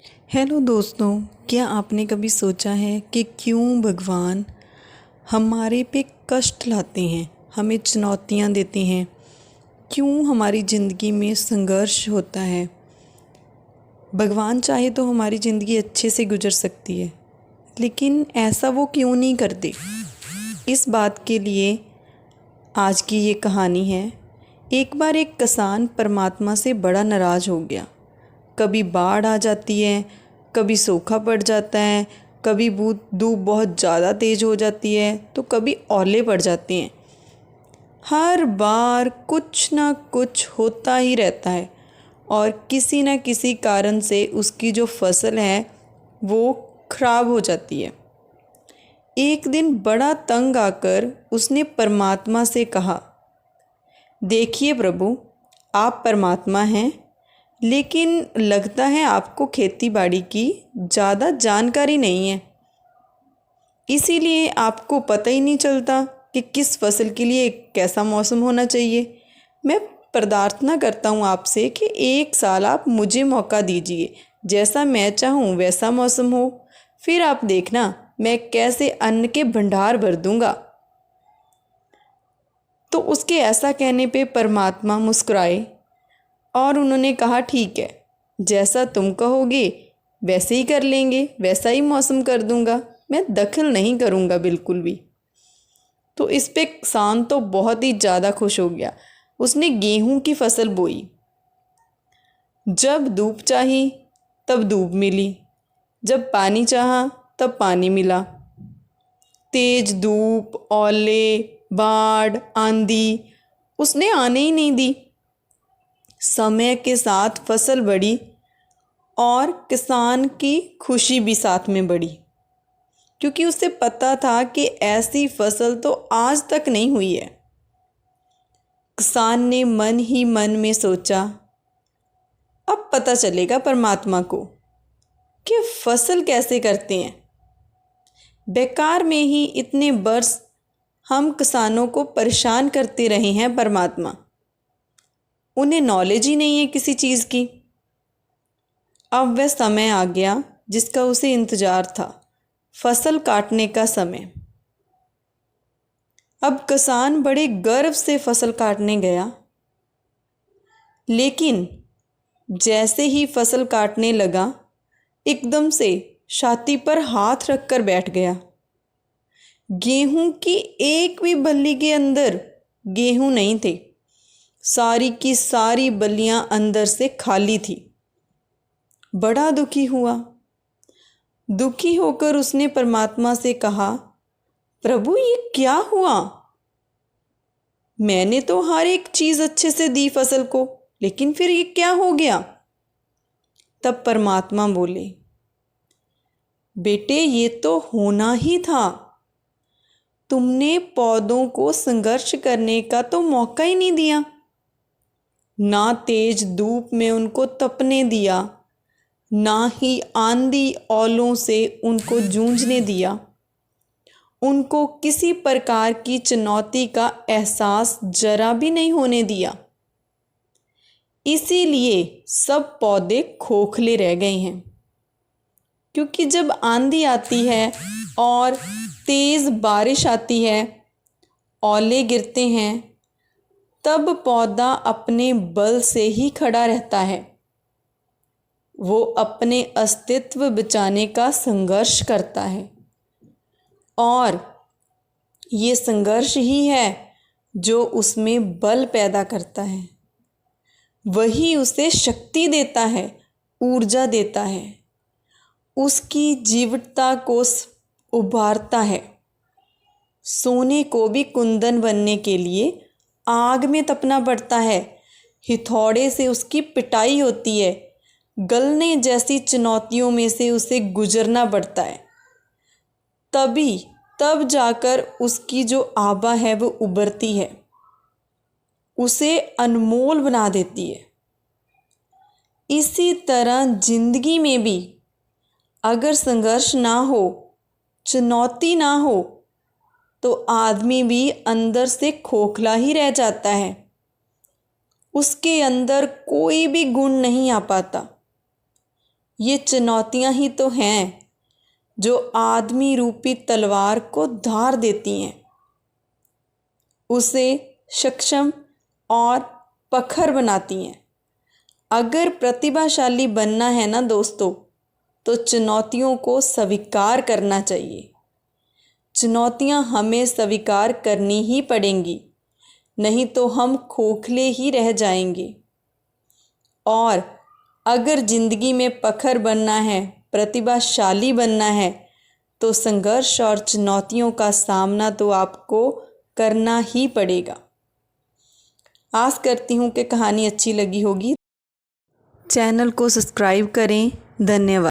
Hello दोस्तों, क्या आपने कभी सोचा है कि क्यों भगवान हमारे पे कष्ट लाते हैं, हमें चुनौतियाँ देते हैं, क्यों हमारी ज़िंदगी में संघर्ष होता है। भगवान चाहे तो हमारी ज़िंदगी अच्छे से गुजर सकती है, लेकिन ऐसा वो क्यों नहीं करते। इस बात के लिए आज की ये कहानी है। एक बार एक किसान परमात्मा से बड़ा नाराज़ हो गया। कभी बाढ़ आ जाती है, कभी सूखा पड़ जाता है, कभी धूप बहुत ज़्यादा तेज़ हो जाती है, तो कभी ओले पड़ जाते हैं। हर बार कुछ ना कुछ होता ही रहता है और किसी न किसी कारण से उसकी जो फसल है वो खराब हो जाती है। एक दिन बड़ा तंग आकर उसने परमात्मा से कहा, देखिए प्रभु, आप परमात्मा हैं, लेकिन लगता है आपको खेती बाड़ी की ज़्यादा जानकारी नहीं है, इसीलिए आपको पता ही नहीं चलता कि किस फसल के लिए कैसा मौसम होना चाहिए। मैं प्रार्थना करता हूँ आपसे कि एक साल आप मुझे मौका दीजिए, जैसा मैं चाहूँ वैसा मौसम हो, फिर आप देखना मैं कैसे अन्न के भंडार भर दूँगा। तो उसके ऐसा कहने पे परमात्मा मुस्कुराए और उन्होंने कहा, ठीक है, जैसा तुम कहोगे वैसे ही कर लेंगे, वैसा ही मौसम कर दूंगा, मैं दखल नहीं करूंगा बिल्कुल भी। तो इस पे किसान तो बहुत ही ज़्यादा खुश हो गया। उसने गेहूं की फसल बोई। जब धूप चाही तब धूप मिली, जब पानी चाहा तब पानी मिला। तेज धूप, ओले, बाढ़, आंधी उसने आने ही नहीं दी। समय के साथ फसल बढ़ी और किसान की खुशी भी साथ में बढ़ी, क्योंकि उसे पता था कि ऐसी फसल तो आज तक नहीं हुई है। किसान ने मन ही मन में सोचा, अब पता चलेगा परमात्मा को कि फसल कैसे करते हैं। बेकार में ही इतने वर्ष हम किसानों को परेशान करते रहे हैं परमात्मा, उन्हें नॉलेज ही नहीं है किसी चीज़ की। अब वह समय आ गया जिसका उसे इंतज़ार था, फसल काटने का समय। अब किसान बड़े गर्व से फसल काटने गया, लेकिन जैसे ही फसल काटने लगा, एकदम से छाती पर हाथ रखकर बैठ गया। गेहूं की एक भी बल्ली के अंदर गेहूं नहीं थे, सारी की सारी बल्लियां अंदर से खाली थी। बड़ा दुखी हुआ। दुखी होकर उसने परमात्मा से कहा, प्रभु ये क्या हुआ? मैंने तो हर एक चीज़ अच्छे से दी फसल को, लेकिन फिर ये क्या हो गया? तब परमात्मा बोले, बेटे ये तो होना ही था, तुमने पौधों को संघर्ष करने का तो मौका ही नहीं दिया, ना तेज धूप में उनको तपने दिया, ना ही आंधी ओलों से उनको जूझने दिया, उनको किसी प्रकार की चुनौती का एहसास जरा भी नहीं होने दिया। इसीलिए सब पौधे खोखले रह गए हैं। क्योंकि जब आंधी आती है और तेज बारिश आती है, ओले गिरते हैं, तब पौधा अपने बल से ही खड़ा रहता है। वो अपने अस्तित्व बचाने का संघर्ष करता है और ये संघर्ष ही है जो उसमें बल पैदा करता है, वही उसे शक्ति देता है, ऊर्जा देता है, उसकी जीवटता को उभारता है। सोने को भी कुंदन बनने के लिए आग में तपना पड़ता है, हिथौड़े से उसकी पिटाई होती है, गलने जैसी चुनौतियों में से उसे गुजरना पड़ता है, तब जाकर उसकी जो आभा है वो उभरती है, उसे अनमोल बना देती है। इसी तरह जिंदगी में भी अगर संघर्ष ना हो, चुनौती ना हो, तो आदमी भी अंदर से खोखला ही रह जाता है, उसके अंदर कोई भी गुण नहीं आ पाता। ये चुनौतियाँ ही तो हैं जो आदमी रूपी तलवार को धार देती हैं, उसे सक्षम और प्रखर बनाती हैं। अगर प्रतिभाशाली बनना है ना दोस्तों, तो चुनौतियों को स्वीकार करना चाहिए। चुनौतियाँ हमें स्वीकार करनी ही पड़ेंगी, नहीं तो हम खोखले ही रह जाएंगे। और अगर ज़िंदगी में प्रखर बनना है, प्रतिभाशाली बनना है, तो संघर्ष और चुनौतियों का सामना तो आपको करना ही पड़ेगा। आस करती हूँ कि कहानी अच्छी लगी होगी। चैनल को सब्सक्राइब करें। धन्यवाद।